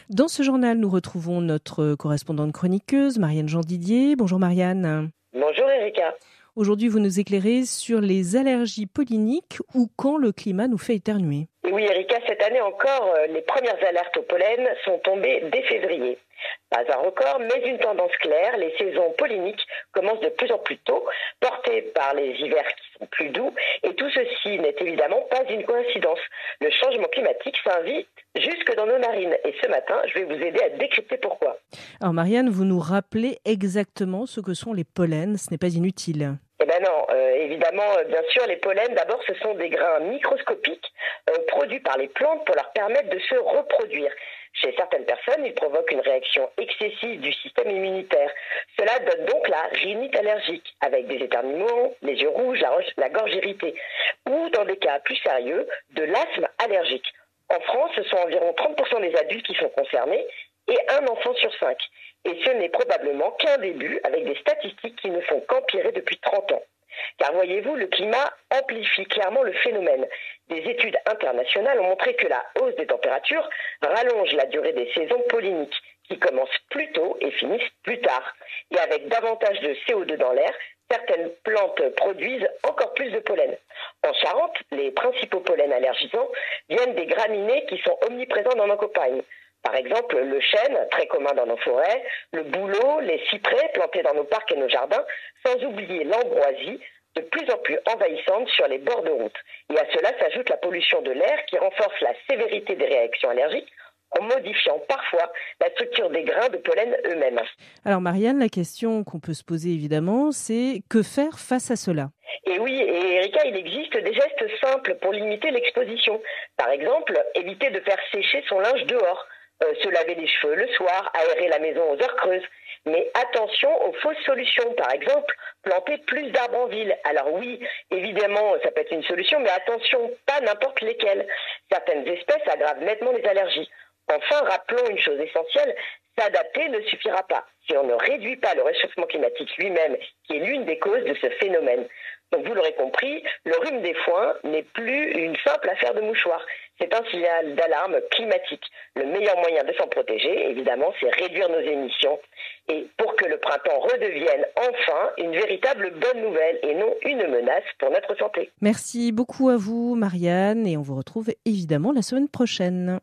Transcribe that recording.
Dans ce journal, nous retrouvons notre correspondante chroniqueuse, Marianne Jean-Didier. Bonjour Marianne. Bonjour Erika. Aujourd'hui, vous nous éclairez sur les allergies polliniques ou quand le climat nous fait éternuer. Et oui Erika, cette année encore, les premières alertes au pollen sont tombées dès février. Pas un record, mais une tendance claire. Les saisons polliniques commencent de plus en plus tôt, portées par les hivers qui sont plus doux. Et tout ceci n'est évidemment pas une coïncidence. Le changement climatique s'invite jusque dans nos narines. Et ce matin, je vais vous aider à décrypter pourquoi. Alors Marianne, vous nous rappelez exactement ce que sont les pollens, ce n'est pas inutile. Eh ben non, évidemment, bien sûr, les pollens, d'abord, ce sont des grains microscopiques produits par les plantes pour leur permettre de se reproduire. Chez certaines personnes, ils provoquent une réaction excessive du système immunitaire. Cela donne donc la rhinite allergique, avec des éternuements, les yeux rouges, la gorge irritée, ou dans des cas plus sérieux, de l'asthme allergique. En France, ce sont environ 30% des adultes qui sont concernés et un enfant sur 5. Et ce n'est probablement qu'un début, avec des statistiques qui ne font qu'empirer depuis 30 ans. Car voyez-vous, le climat amplifie clairement le phénomène. Des études internationales ont montré que la hausse des températures rallonge la durée des saisons polliniques, qui commencent plus tôt et finissent plus tard. Et avec davantage de CO2 dans l'air, certaines plantes produisent encore plus de pollen. En Charente, les principaux pollens allergisants viennent des graminées qui sont omniprésents dans nos campagnes. Par exemple, le chêne, très commun dans nos forêts, le bouleau, les cyprès plantés dans nos parcs et nos jardins, sans oublier l'ambroisie, de plus en plus envahissante sur les bords de route. Et à cela s'ajoute la pollution de l'air qui renforce la sévérité des réactions allergiques en modifiant parfois la structure des grains de pollen eux-mêmes. Alors Marianne, la question qu'on peut se poser évidemment, c'est que faire face à cela ? Et oui, et Erika, il existe des gestes simples pour limiter l'exposition. Par exemple, éviter de faire sécher son linge dehors. Se laver les cheveux le soir, aérer la maison aux heures creuses. Mais attention aux fausses solutions. Par exemple, planter plus d'arbres en ville. Alors oui, évidemment, ça peut être une solution, mais attention, pas n'importe lesquelles. Certaines espèces aggravent nettement les allergies. Enfin, rappelons une chose essentielle, s'adapter ne suffira pas si on ne réduit pas le réchauffement climatique lui-même, qui est l'une des causes de ce phénomène. Donc vous l'aurez compris, le rhume des foins n'est plus une simple affaire de mouchoir. C'est un signal d'alarme climatique. Le meilleur moyen de s'en protéger, évidemment, c'est réduire nos émissions. Et pour que le printemps redevienne enfin une véritable bonne nouvelle et non une menace pour notre santé. Merci beaucoup à vous Marianne et on vous retrouve évidemment la semaine prochaine.